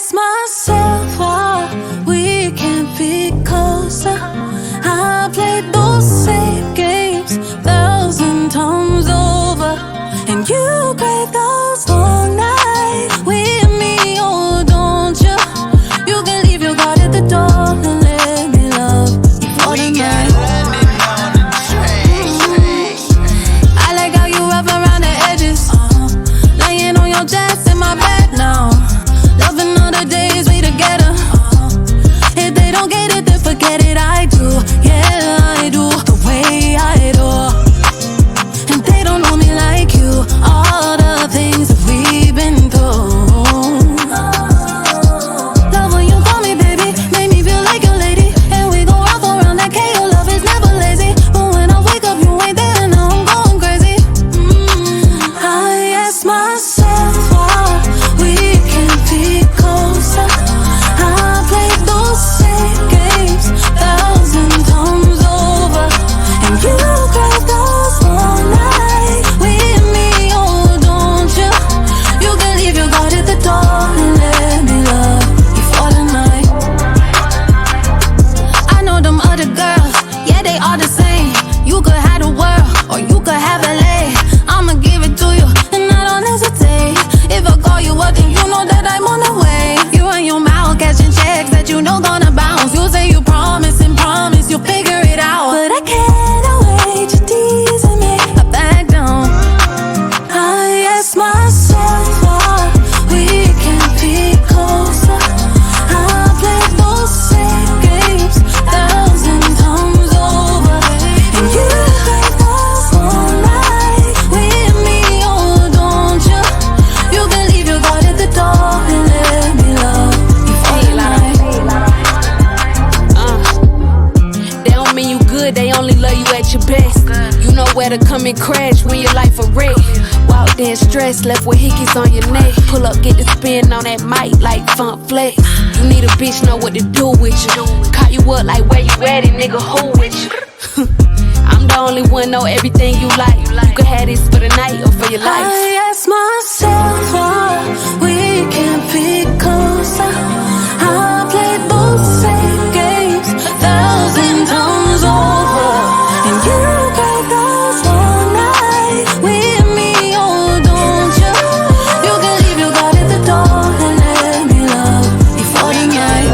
ask myself why we can't be closer. I played those same games 1,000 times over, and you crave those long nights with me, oh don't you? You can leave your guard at the door and let me love you for the night. I like how you wrap around the edges, laying on your chest in my bed now. Loving all the days we together. If they don't get it, then forget it. I do, yeah I do, the way I do. And they don't know me like you. All the things that we've been through. Love when you call me baby, make me feel like a lady. And we go rock around that K, your love is never lazy. But when I wake up, you ain't there, and now I'm going crazy. I ask myself why we can't be closer. I played those same games 1,000 times over, and you crave those long nights with me, oh don't you? You can leave your guard at the door and let me love you for the night. I know them other girls, yeah they all the same. You could have the world, or you could have LA. I'ma give it to you, and I don't hesitate. If I call you up, then you know that I'm on the way. You run your mouth, catching checks that you know gonna bounce. You say you promise and promise you'll figure it out, but I cannot wait to tease and make I back down. I ask myself why we can't be closer. I played those same games 1,000 times over, and you crave those long nights with me, oh don't you? You can leave your guard at the door and let me love you for the night. They don't mean you good, they only love you at your best. You know where to come and crash when your life a wreck. Walked in stressed, left with hickeys on your neck. Pull up, get the spin on that mic like Funk Flex. You need a bitch, know what to do with you. Caught you up like where you at it, nigga, who with you? I'm the only one, know everything you like. You can have this for the night or for your life. I ask myself why we can't be closer. I played those same games 1,000 times over, and you crave those long nights with me, oh don't you? You can leave your guard at the door and let me love you for the night.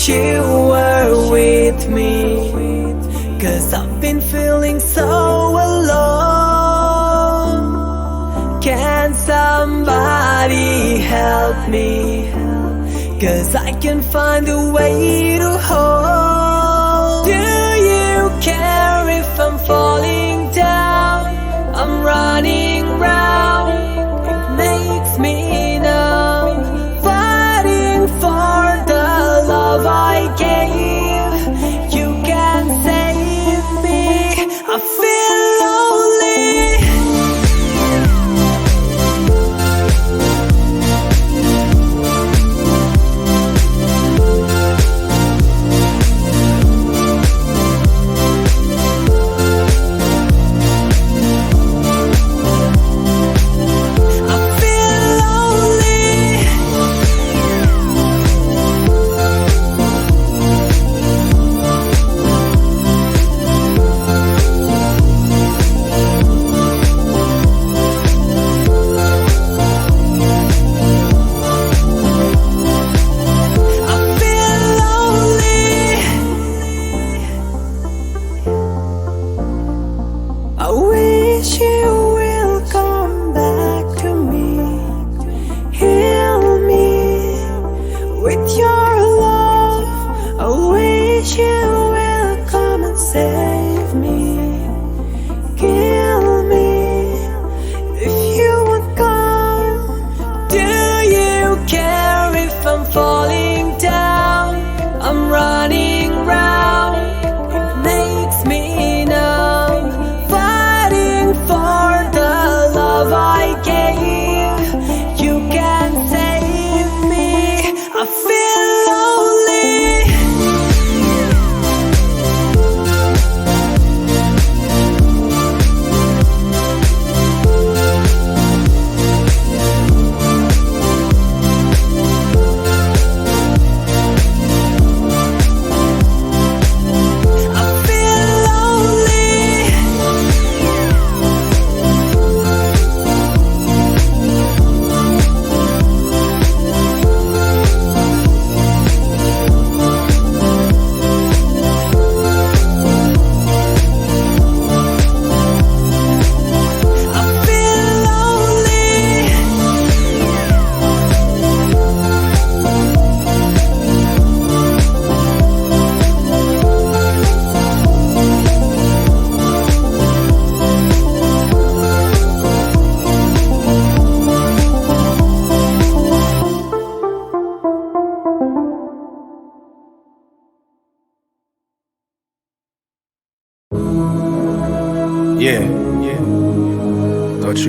You were with me, 'cause I've been feeling so alone. Can somebody help me? 'Cause I can't find a way to hold. Do you care if I'm falling down? I'm running round, it makes me numb. Fighting for the love I gave, you can save me. I feel lonely.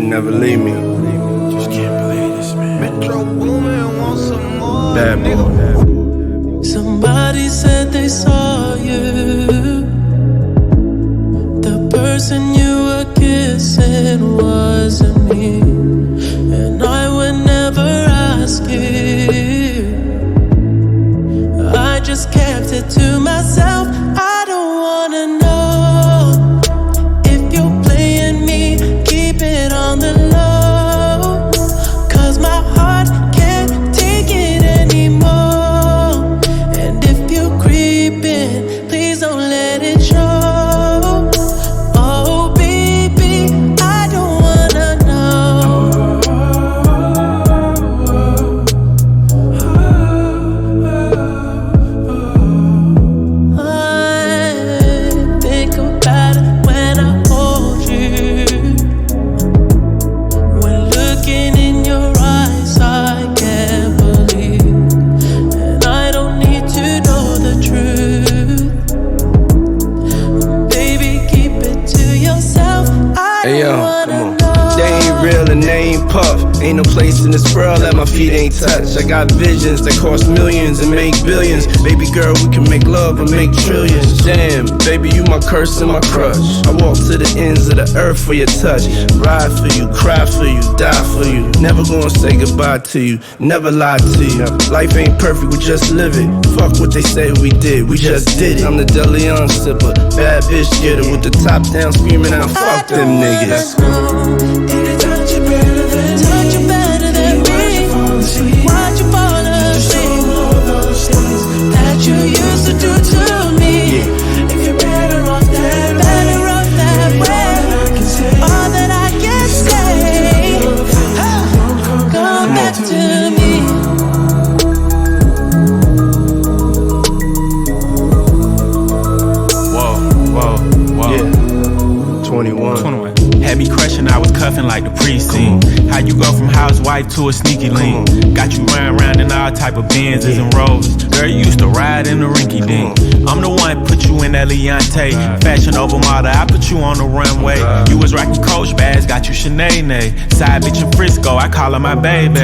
never leave me. Just can't believe this, man. Metro Boomin want some more. Bad boy. Somebody said they saw you. The person you were kissing wasn't me, and I would never ask you. I just kept it to myself. I don't wanna know if you're playing me. Keep it on the low, 'cause my heart can't take it anymore. And if you're creeping, please don't let it show. Oh baby, I don't wanna know. I think about it when I hold you. When looking in your eyes, I can't believe. And I don't need to know the truth. Baby, keep it to yourself. I Hey yo, don't wanna come on. know. They ain't real and they ain't puff. Ain't no place in this world that my feet ain't touch. I got visions that cost millions and make billions. Baby girl, we can make love and make trillions. Damn, baby, you my curse and my crush. I walk to the ends of the earth for your touch. Ride for you, cry for you, die for you. Never gonna say goodbye to you, never lie to you. Life ain't perfect, we just live it. Fuck what they say we did, we just did it. I'm the DeLeon sipper, bad bitch getter with the top down screaming out, fuck them niggas. Touch you better than me. Why'd you fall asleep? That you used to do to me. If you're better off that way, all that I can say, come back to me. Whoa. Yeah, 21. Had me crushing, I was cuffing like the precinct. How you go from housewife to a sneaky link? Got you running around in all type of Benzes and Rovers. Girl, you used to ride in the rinky dink. I'm the one put you in that Leontay. Fashion over model, I put you on the runway. You was rocking Coach bags, got you Sinead. Side bitch in Frisco, I call her my baby.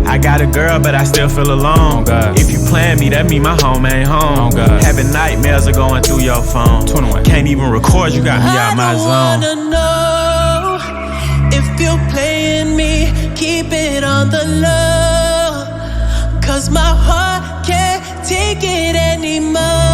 I got a girl, but I still feel alone. If you plan me, that mean my home ain't home. Having nightmares are going through your phone. Can't even record, you got me out my zone. I don't wanna know if you're playing me. Keep it on the low, 'cause my heart can't take it anymore.